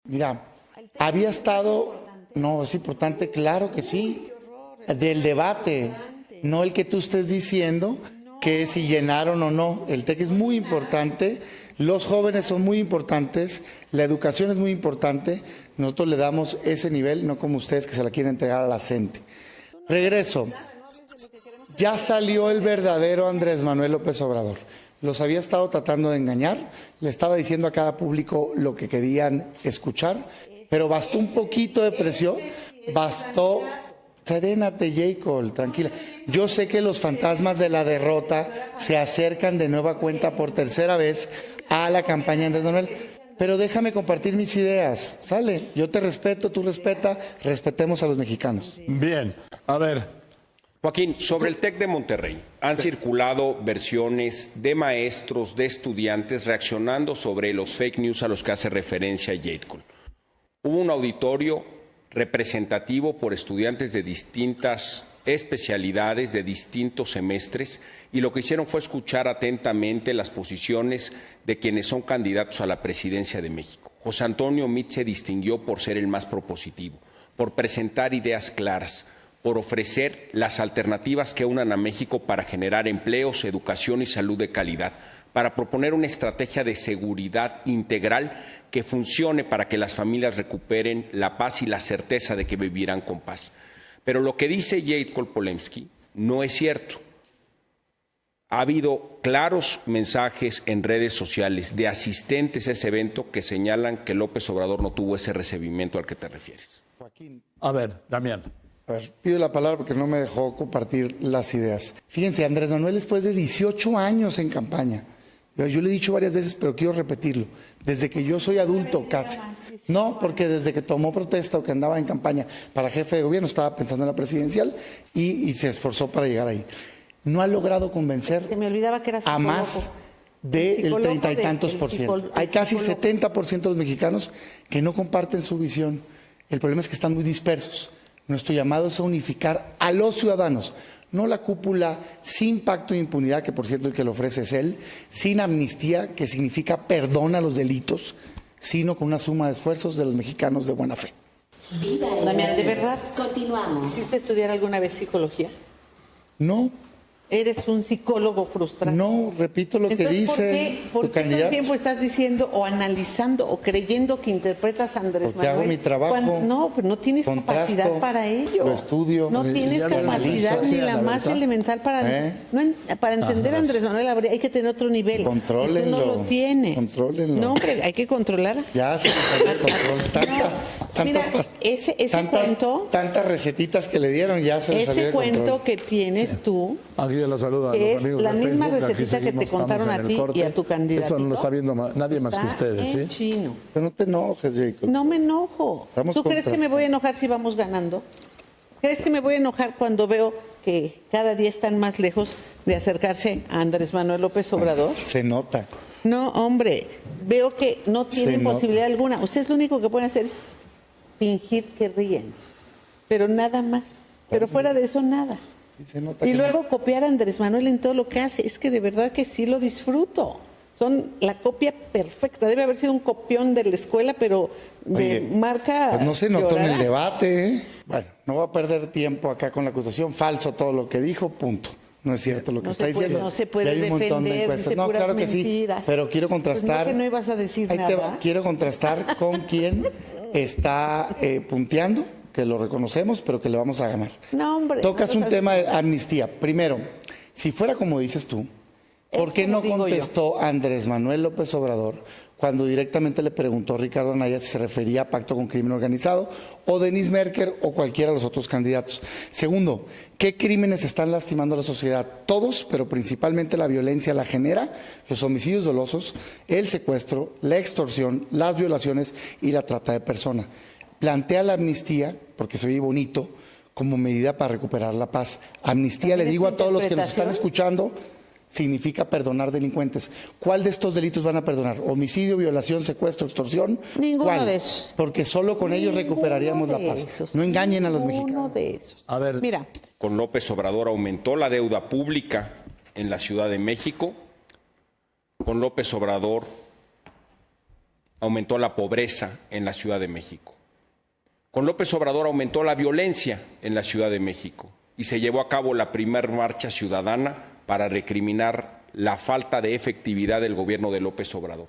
Mira, había estado, no, es importante, claro que sí, del debate, no el que tú estés diciendo que si llenaron o no. El TEC es muy importante, los jóvenes son muy importantes, la educación es muy importante, nosotros le damos ese nivel, no como ustedes que se la quieren entregar a la gente. Regreso, ya salió el verdadero Andrés Manuel López Obrador. Los había estado tratando de engañar, le estaba diciendo a cada público lo que querían escuchar, pero bastó un poquito de presión, bastó. Serénate, Jacob, tranquila. Yo sé que los fantasmas de la derrota se acercan de nueva cuenta por tercera vez a la campaña de Andrés Manuel, pero déjame compartir mis ideas, ¿sale? Yo te respeto, tú respeta, respetemos a los mexicanos. Bien, a ver. Joaquín, sobre el TEC de Monterrey, han circulado versiones de maestros, de estudiantes, reaccionando sobre los fake news a los que hace referencia Jacob. Hubo un auditorio representativo por estudiantes de distintas especialidades, de distintos semestres, y lo que hicieron fue escuchar atentamente las posiciones de quienes son candidatos a la presidencia de México. José Antonio Meade se distinguió por ser el más propositivo, por presentar ideas claras, por ofrecer las alternativas que unan a México para generar empleos, educación y salud de calidad, para proponer una estrategia de seguridad integral que funcione para que las familias recuperen la paz y la certeza de que vivirán con paz. Pero lo que dice Jacob Polemski no es cierto. Ha habido claros mensajes en redes sociales de asistentes a ese evento que señalan que López Obrador no tuvo ese recibimiento al que te refieres. Joaquín. A ver, Damián. A ver, pido la palabra porque no me dejó compartir las ideas. Fíjense, Andrés Manuel después de 18 años en campaña, yo le he dicho varias veces, pero quiero repetirlo, desde que yo soy adulto casi. No, porque desde que tomó protesta o que andaba en campaña para jefe de gobierno, estaba pensando en la presidencial y se esforzó para llegar ahí. No ha logrado convencer a más del 30 y tantos por ciento. Hay casi 70% de los mexicanos que no comparten su visión. El problema es que están muy dispersos. Nuestro llamado es a unificar a los ciudadanos, no la cúpula sin pacto de impunidad, que por cierto el que lo ofrece es él, sin amnistía, que significa perdón a los delitos, sino con una suma de esfuerzos de los mexicanos de buena fe. Damián, ¿de verdad Continuamos. quisiste estudiar alguna vez psicología? No, ¿Eres un psicólogo frustrado? no, repito lo que Entonces, dice ¿por tu qué todo el candidato. tiempo estás diciendo o analizando o creyendo que interpretas a Andrés Porque Manuel? hago mi trabajo, No, pues no tienes contrasto, capacidad para ello. lo estudio. No Y tienes ya lo capacidad analizo, ni la la más verdad. elemental para... ¿Eh? Para entender a Andrés Manuel hay que tener otro nivel. Contrólenlo, Y tú no lo tienes. contrólenlo. No, hombre, hay que controlar. Ya se le salió de control. Mira, ese cuento... Tantas recetitas que le dieron, ya se le salió Ese de control. cuento que tienes tú... Aquí yo lo saludo a Que los es amigos la de misma Facebook, aquí recetita que seguimos, te contaron estamos a en ti el corte. y a tu candidatito. Eso no lo está viendo nadie más que Está ustedes, en ¿sí? chino. Pero no te enojes, Jacob. No me enojo. Estamos ¿Tú crees que me contrastando. voy a enojar si vamos ganando? ¿Crees que me voy a enojar cuando veo que cada día están más lejos de acercarse a Andrés Manuel López Obrador? Se nota. No, hombre, veo que no tienen nota. posibilidad alguna. Ustedes lo único que pueden hacer es fingir que ríen, pero nada más. Pero fuera de eso, nada. Sí, se nota Y que luego copiar a Andrés Manuel en todo lo que hace. Es que de verdad que sí lo disfruto. Son la copia perfecta. Debe haber sido un copión de la escuela, pero de Oye, marca... pues no se notó en el llorarás. debate, ¿eh? Bueno, no va a perder tiempo acá con la acusación. Falso todo lo que dijo, punto. No es cierto lo que No está se puede- diciendo. no se puede Ya hay un montón de defender, encuestas. dice No, puras claro que sí, mentiras. pero quiero contrastar. Pues no, que no ibas a decir Ahí te va. nada. Quiero contrastar con quién está punteando, que lo reconocemos, pero que le vamos a ganar. No, hombre. Tocas no un seas tema de así. amnistía. Primero, si fuera como dices tú, ¿por Es qué como no digo yo. contestó Andrés Manuel López Obrador cuando directamente le preguntó a Ricardo Anaya si se refería a pacto con crimen organizado o Denis Merker o cualquiera de los otros candidatos? Segundo, ¿qué crímenes están lastimando a la sociedad? Todos, pero principalmente la violencia la genera, los homicidios dolosos, el secuestro, la extorsión, las violaciones y la trata de personas. Plantea la amnistía, porque se oye bonito, como medida para recuperar la paz. Amnistía, le ¿También digo es a todos los que nos están interpretación? escuchando, significa perdonar delincuentes. ¿Cuál de estos delitos van a perdonar? ¿Homicidio, violación, secuestro, extorsión? Ninguno ¿Cuál? de esos. Porque solo con ellos recuperaríamos la Ninguno paz. de esos, No engañen a los ninguno mexicanos. de esos. A ver. Mira, Con López Obrador aumentó la deuda pública en la Ciudad de México. Con López Obrador aumentó la pobreza en la Ciudad de México. Con López Obrador aumentó la violencia en la Ciudad de México y se llevó a cabo la primera marcha ciudadana para recriminar la falta de efectividad del gobierno de López Obrador.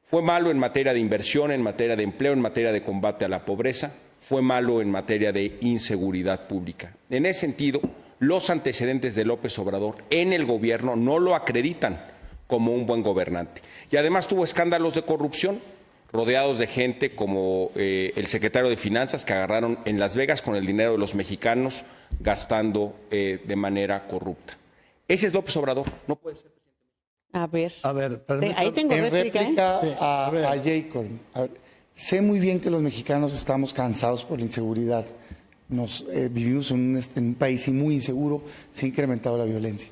Fue malo en materia de inversión, en materia de empleo, en materia de combate a la pobreza, fue malo en materia de inseguridad pública. En ese sentido, los antecedentes de López Obrador en el gobierno no lo acreditan como un buen gobernante. Y además tuvo escándalos de corrupción, rodeados de gente como el secretario de Finanzas que agarraron en Las Vegas con el dinero de los mexicanos gastando de manera corrupta. Ese es López Obrador, no puede ser. A ver, permítame. ahí tengo En réplica Sí, a a ver. Jacob. A ver, sé muy bien que los mexicanos estamos cansados por la inseguridad. Vivimos en un país muy inseguro, se ha incrementado la violencia.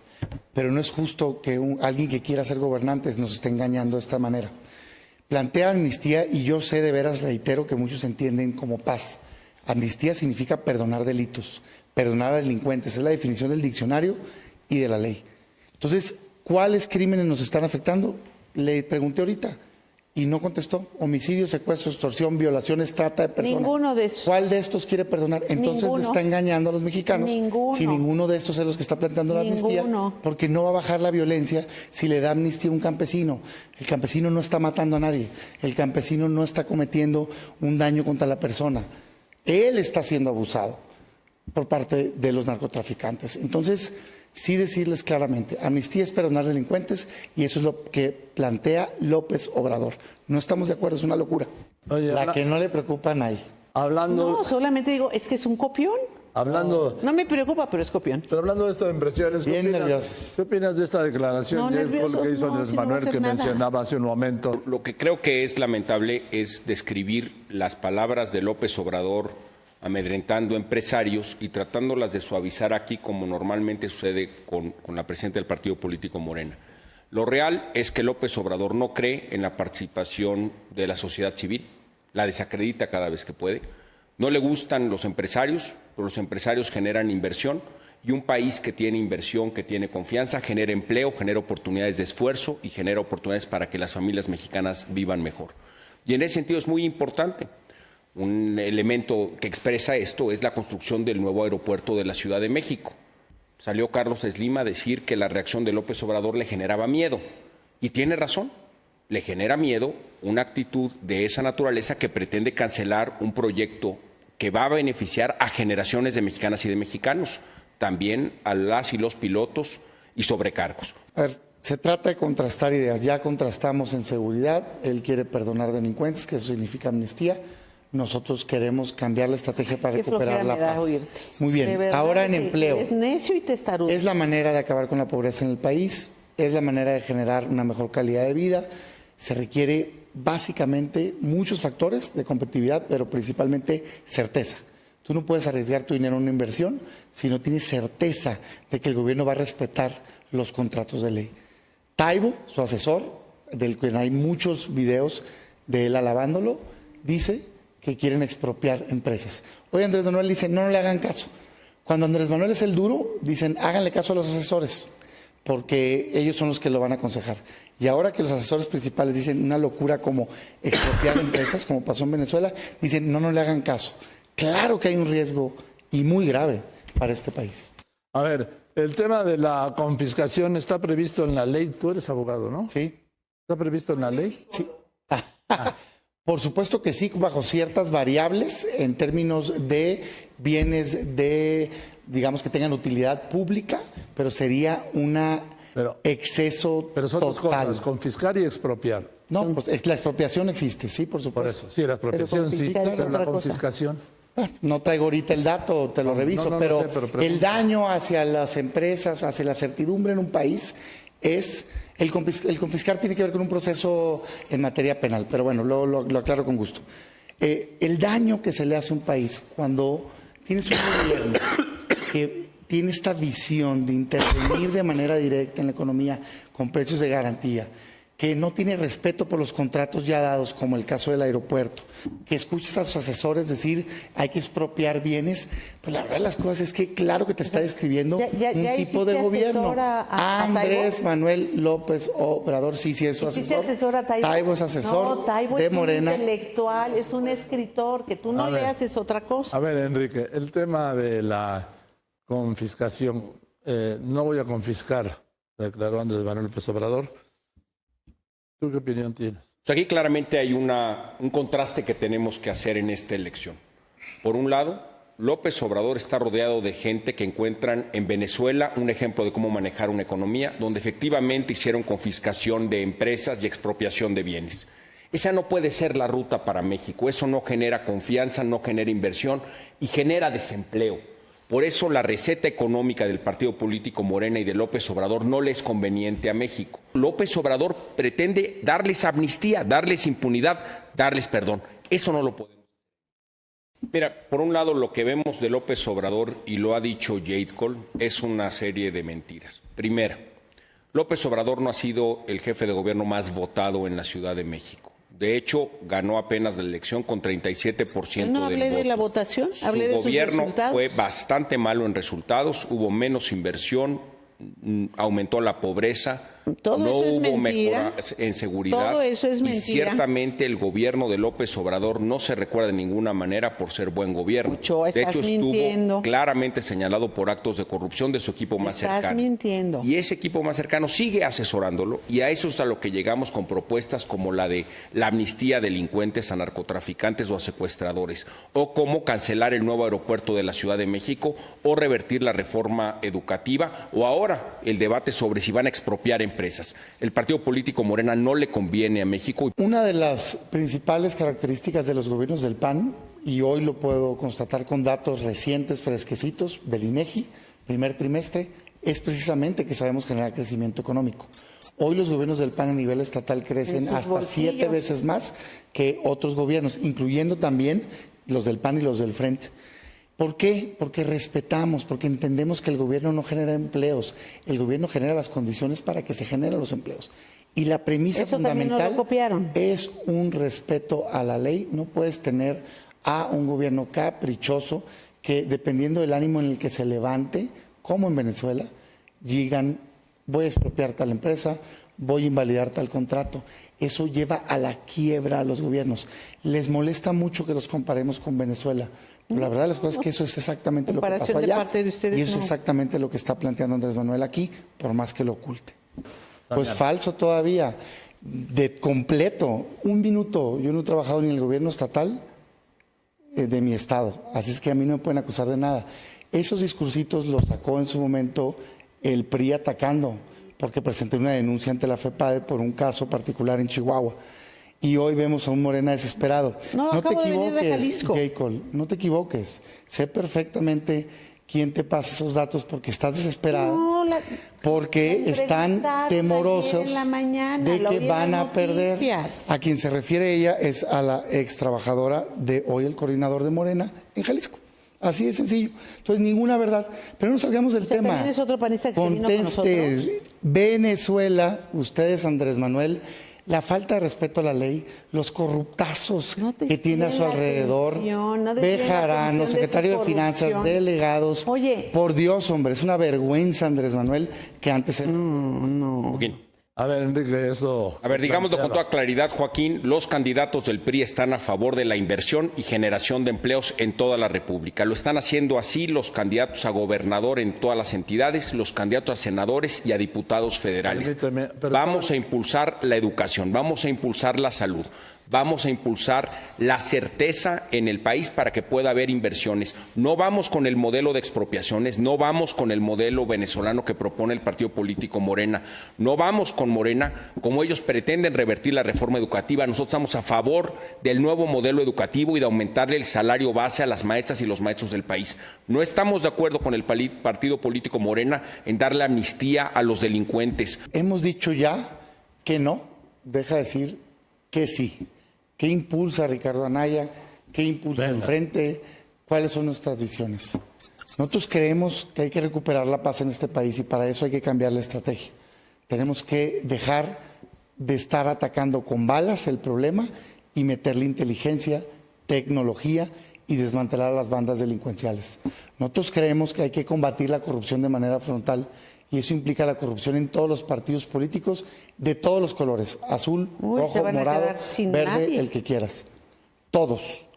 Pero no es justo que alguien que quiera ser gobernante nos esté engañando de esta manera. Plantea amnistía y yo sé, de veras, reitero, que muchos entienden como paz. Amnistía significa perdonar delitos, perdonar a delincuentes. Es la definición del diccionario y de la ley. Entonces, ¿cuáles crímenes nos están afectando? Le pregunté ahorita y no contestó. Homicidio, secuestro, extorsión, violaciones, trata de personas. Ninguno de esos. ¿Cuál de estos quiere perdonar? Entonces Ninguno. le está engañando a los mexicanos. Ninguno. Si ninguno de estos es los que está planteando la amnistía, Ninguno. porque no va a bajar la violencia si le da amnistía a un campesino. El campesino no está matando a nadie. El campesino no está cometiendo un daño contra la persona. Él está siendo abusado por parte de los narcotraficantes. Entonces, sí decirles claramente, amnistía es perdonar delincuentes y eso es lo que plantea López Obrador. No estamos de acuerdo, es una locura. Oye, La que no le preocupa a nadie. Hablando, no, solamente digo, es que es un copión. hablando, No me preocupa, pero es copión. pero hablando de esto de impresiones, Bien nerviosos. ¿qué opinas de esta declaración No, de él, nerviosos, lo que hizo no, Andrés si no va a Manuel hacer que nada. mencionaba hace un momento? Lo que creo que es lamentable es describir las palabras de López Obrador amedrentando empresarios y tratándolas de suavizar aquí como normalmente sucede con la presidenta del partido político Morena. Lo real es que López Obrador no cree en la participación de la sociedad civil, la desacredita cada vez que puede. No le gustan los empresarios, pero los empresarios generan inversión y un país que tiene inversión, que tiene confianza, genera empleo, genera oportunidades de esfuerzo y genera oportunidades para que las familias mexicanas vivan mejor. Y en ese sentido es muy importante. Un elemento que expresa esto es la construcción del nuevo aeropuerto de la Ciudad de México. Salió Carlos Slim a decir que la reacción de López Obrador le generaba miedo. Y tiene razón, le genera miedo una actitud de esa naturaleza que pretende cancelar un proyecto que va a beneficiar a generaciones de mexicanas y de mexicanos, también a las y los pilotos y sobrecargos. A ver, se trata de contrastar ideas. Ya contrastamos en seguridad. Él quiere perdonar delincuentes, que eso significa amnistía. Nosotros queremos cambiar la estrategia para Qué recuperar flojera la me da paz. oírte. Muy De bien. verdad Ahora en que empleo. Es necio y testarudo. Es la manera de acabar con la pobreza en el país, es la manera de generar una mejor calidad de vida. Se requiere básicamente muchos factores de competitividad, pero principalmente certeza. Tú no puedes arriesgar tu dinero en una inversión si no tienes certeza de que el gobierno va a respetar los contratos de ley. Taibo, su asesor, del que hay muchos videos de él alabándolo, dice que quieren expropiar empresas. Hoy Andrés Manuel dice, no le hagan caso. Cuando Andrés Manuel es el duro, dicen, háganle caso a los asesores, porque ellos son los que lo van a aconsejar. Y ahora que los asesores principales dicen una locura como expropiar empresas, como pasó en Venezuela, dicen, no le hagan caso. Claro que hay un riesgo y muy grave para este país. A ver, el tema de la confiscación está previsto en la ley. Tú eres abogado, ¿no? ¿Sí? ¿Está previsto en la ley? Sí. Por supuesto que sí, bajo ciertas variables en términos de bienes digamos que tengan utilidad pública, pero sería un exceso Pero son dos total. cosas, confiscar y expropiar. No, pues la expropiación existe, sí, por Por supuesto. eso, sí, la expropiación sí, confiscar es pero la otra cosa. confiscación. Bueno, no traigo ahorita el dato, te lo reviso, no pero, sé, pero pregunto. el daño hacia las empresas, hacia la certidumbre en un país es... El confiscar tiene que ver con un proceso en materia penal, pero bueno, lo aclaro con gusto. El daño que se le hace a un país cuando tienes un gobierno que tiene esta visión de intervenir de manera directa en la economía con precios de garantía, que no tiene respeto por los contratos ya dados, como el caso del aeropuerto, que escuches a sus asesores decir hay que expropiar bienes, pues la verdad de las cosas es que claro que te está describiendo un tipo de gobierno. Andrés Manuel López Obrador, sí, es su asesor. Taibo es asesor no, Taibo de es Morena. Un intelectual, es un escritor, que tú no le haces otra cosa. A ver, Enrique, el tema de la confiscación, no voy a confiscar, declaró Andrés Manuel López Obrador. ¿Tú qué opinión tienes? Pues aquí claramente hay un contraste que tenemos que hacer en esta elección. Por un lado, López Obrador está rodeado de gente que encuentran en Venezuela un ejemplo de cómo manejar una economía, donde efectivamente hicieron confiscación de empresas y expropiación de bienes. Esa no puede ser la ruta para México. Eso no genera confianza, no genera inversión y genera desempleo. Por eso la receta económica del partido político Morena y de López Obrador no le es conveniente a México. López Obrador pretende darles amnistía, darles impunidad, darles perdón. Eso no lo podemos. Mira, por un lado lo que vemos de López Obrador, y lo ha dicho Jade Cole, es una serie de mentiras. Primera, López Obrador no ha sido el jefe de gobierno más votado en la Ciudad de México. De hecho, ganó apenas la elección con 37% no del hablé voto. de la votación, hablé de sus gobierno resultados. fue bastante malo en resultados, hubo menos inversión, aumentó la pobreza, Todo no eso es hubo mentira. mejora en seguridad. Todo eso es y mentira. ciertamente el gobierno de López Obrador no se recuerda de ninguna manera por ser buen gobierno. Ochoa, de hecho, estás mintiendo. estuvo claramente señalado por actos de corrupción de su equipo más cercano. Estás mintiendo. Y ese equipo más cercano sigue asesorándolo, y a eso es a lo que llegamos con propuestas como la de la amnistía a delincuentes, a narcotraficantes o a secuestradores, o cómo cancelar el nuevo aeropuerto de la Ciudad de México, o revertir la reforma educativa, o ahora el debate sobre si van a expropiar empresas. El partido político Morena no le conviene a México. Una de las principales características de los gobiernos del PAN, y hoy lo puedo constatar con datos recientes, fresquecitos, del INEGI, primer trimestre, es precisamente que sabemos generar crecimiento económico. Hoy los gobiernos del PAN a nivel estatal crecen hasta 7 veces más que otros gobiernos, incluyendo también los del PAN y los del Frente. ¿Por qué? Porque respetamos, porque entendemos que el gobierno no genera empleos, el gobierno genera las condiciones para que se generen los empleos. Y la premisa Eso fundamental también nos lo copiaron. es un respeto a la ley. No puedes tener a un gobierno caprichoso que, dependiendo del ánimo en el que se levante, como en Venezuela, digan voy a expropiar tal empresa, voy a invalidar tal contrato. Eso lleva a la quiebra a los gobiernos. Les molesta mucho que los comparemos con Venezuela. Pero la verdad de las cosas es que eso es exactamente lo que pasó allá. Parte de ustedes, Y eso es no. exactamente lo que está planteando Andrés Manuel aquí, por más que lo oculte. Pues falso todavía, de completo. Un minuto, yo no he trabajado ni en el gobierno estatal de mi estado, así es que a mí no me pueden acusar de nada. Esos discursitos los sacó en su momento el PRI atacando, porque presenté una denuncia ante la FEPADE por un caso particular en Chihuahua. Y hoy vemos a un Morena desesperado. No, te acabo de venir de equivoques, Jalisco. J. Cole, no te equivoques. Sé perfectamente quién te pasa esos datos porque estás desesperado. No, porque la están entrevistaron temerosos ayer en la mañana, de lo que vi en van las a perder. noticias. A quien se refiere ella es a la ex trabajadora de hoy el coordinador de Morena en Jalisco. Así de sencillo. Entonces, ninguna verdad. Pero no salgamos del tema. También es otro panista que se vino con nosotros. Venezuela, ustedes, Andrés Manuel, la falta de respeto a la ley, los corruptazos No te que tiene a su desvíen la alrededor, atención, no desvíen la Bejarano, atención de su secretario de Finanzas, corrupción. delegados. Oye. Por Dios, hombre, es una vergüenza, Andrés Manuel, que antes era... Joaquín. A ver, Enrique, eso... A ver, digámoslo con toda claridad, Joaquín, los candidatos del PRI están a favor de la inversión y generación de empleos en toda la República. Lo están haciendo así los candidatos a gobernador en todas las entidades, los candidatos a senadores y a diputados federales. Permíteme, pero- Vamos a impulsar la educación, vamos a impulsar la salud, vamos a impulsar la certeza en el país para que pueda haber inversiones. No vamos con el modelo de expropiaciones, no vamos con el modelo venezolano que propone el partido político Morena, no vamos con Morena como ellos pretenden revertir la reforma educativa. Nosotros estamos a favor del nuevo modelo educativo y de aumentarle el salario base a las maestras y los maestros del país. No estamos de acuerdo con el partido político Morena en darle amnistía a los delincuentes. Hemos dicho ya que no, deja de decir que sí. ¿Qué impulsa Ricardo Anaya? ¿Qué impulsa el Frente? ¿Cuáles son nuestras visiones? Nosotros creemos que hay que recuperar la paz en este país y para eso hay que cambiar la estrategia. Tenemos que dejar de estar atacando con balas el problema y meterle inteligencia, tecnología y desmantelar a las bandas delincuenciales. Nosotros creemos que hay que combatir la corrupción de manera frontal y eso implica la corrupción en todos los partidos políticos de todos los colores, azul, rojo, morado, verde, nadie. el que quieras. Todos.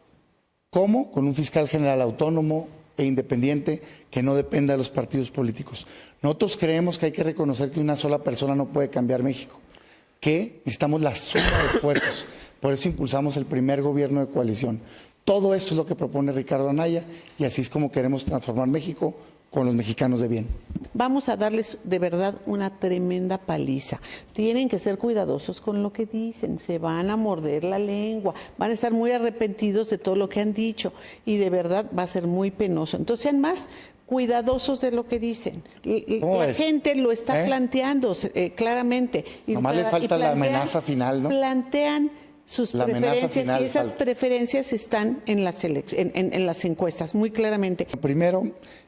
¿Cómo? Con un fiscal general autónomo e independiente que no dependa de los partidos políticos. Nosotros creemos que hay que reconocer que una sola persona no puede cambiar México, que necesitamos la suma de esfuerzos. Por eso impulsamos el primer gobierno de coalición. Todo esto es lo que propone Ricardo Anaya y así es como queremos transformar México con los mexicanos de bien. Vamos a darles de verdad una tremenda paliza. Tienen que ser cuidadosos con lo que dicen, se van a morder la lengua, van a estar muy arrepentidos de todo lo que han dicho y de verdad va a ser muy penoso. Entonces sean más cuidadosos de lo que dicen. La gente lo está planteando claramente. Nomás le falta la amenaza final, ¿no? Plantean sus preferencias y esas preferencias están en las encuestas, muy claramente. Primero,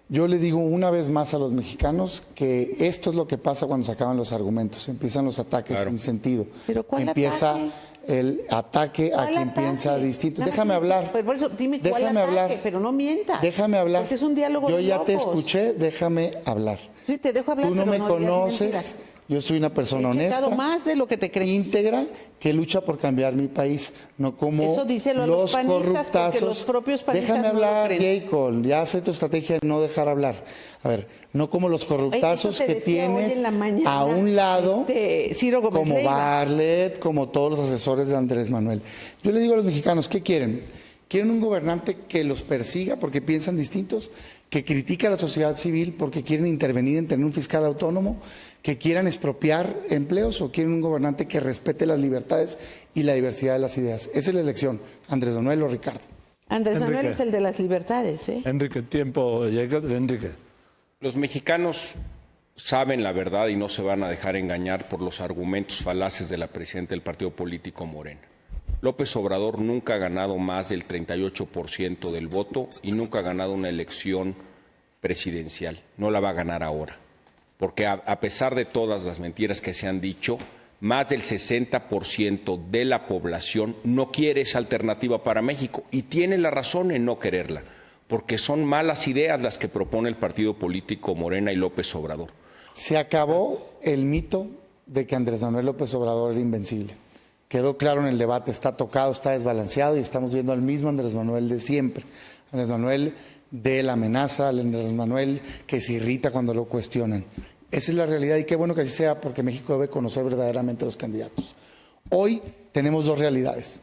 yo le digo una vez más a los mexicanos que esto es lo que pasa cuando se acaban los argumentos, empiezan los ataques sin sentido. ¿Pero cuál empieza ataque? El ataque a quien piensa distinto. Déjame hablar. Por eso, dime cuál Déjame ataque, hablar. pero no mientas. Déjame hablar. Porque es un diálogo Yo de ya te locos. escuché, déjame hablar. Sí, te dejo hablar, Tú no pero me digas conoces, mentiras. yo soy una persona He checado honesta, más de lo que te crees. íntegra, que lucha por cambiar mi país, no como Eso díselo a los panistas, porque corruptazos. los propios panistas Déjame no lo hablar, creen. Jacob, ya sé tu estrategia de no dejar hablar. A ver, no como los corruptazos Eso te que decía hoy tienes en la mañana, a un lado, Ciro Gómez como Leiva. Bartlett, como todos los asesores de Andrés Manuel. Yo le digo a los mexicanos, ¿qué quieren? ¿Quieren un gobernante que los persiga porque piensan distintos? ¿Que critica a la sociedad civil porque quieren intervenir en tener un fiscal autónomo? ¿Que quieran expropiar empleos? ¿O quieren un gobernante que respete las libertades y la diversidad de las ideas? Esa es la elección, Andrés Manuel o Ricardo. Andrés Manuel Enrique. es el de las libertades, ¿eh? Enrique, tiempo, Jacob, Enrique. Los mexicanos saben la verdad y no se van a dejar engañar por los argumentos falaces de la presidenta del partido político Morena. López Obrador nunca ha ganado más del 38% del voto y nunca ha ganado una elección presidencial. No la va a ganar ahora, porque a pesar de todas las mentiras que se han dicho, más del 60% de la población no quiere esa alternativa para México y tiene la razón en no quererla, porque son malas ideas las que propone el partido político Morena y López Obrador. Se acabó el mito de que Andrés Manuel López Obrador era invencible. Quedó claro en el debate, está tocado, está desbalanceado y estamos viendo al mismo Andrés Manuel de siempre. Andrés Manuel de la amenaza, al Andrés Manuel que se irrita cuando lo cuestionan. Esa es la realidad y qué bueno que así sea porque México debe conocer verdaderamente a los candidatos. Hoy tenemos dos realidades.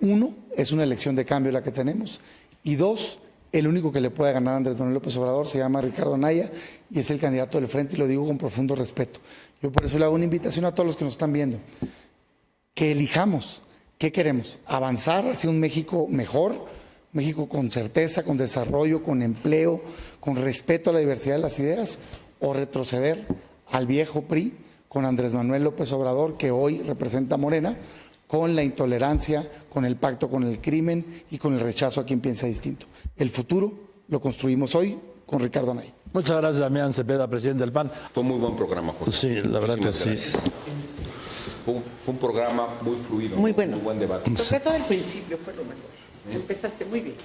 Uno, es una elección de cambio la que tenemos y dos, el único que le puede ganar a Andrés Manuel López Obrador se llama Ricardo Anaya y es el candidato del frente y lo digo con profundo respeto. Yo por eso le hago una invitación a todos los que nos están viendo. Que elijamos qué queremos, avanzar hacia un México mejor, México con certeza, con desarrollo, con empleo, con respeto a la diversidad de las ideas, o retroceder al viejo PRI con Andrés Manuel López Obrador, que hoy representa a Morena, con la intolerancia, con el pacto con el crimen y con el rechazo a quien piensa distinto. El futuro lo construimos hoy con Ricardo Anaya. Muchas gracias, Damián Cepeda, presidente del PAN. Fue muy buen programa, José. Sí, la verdad que sí. Muchísimas gracias. Fue un programa muy fluido, Muy bueno. muy buen debate. Sobre todo el principio fue lo mejor. Empezaste muy bien.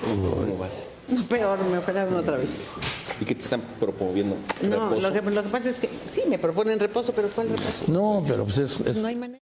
¿Cómo vas? No, peor, me operaron otra vez. ¿Y qué te están promoviendo? No, ¿Reposo? lo que pasa es que sí, me proponen reposo, pero ¿cuál reposo? No, pero pues es No hay manera.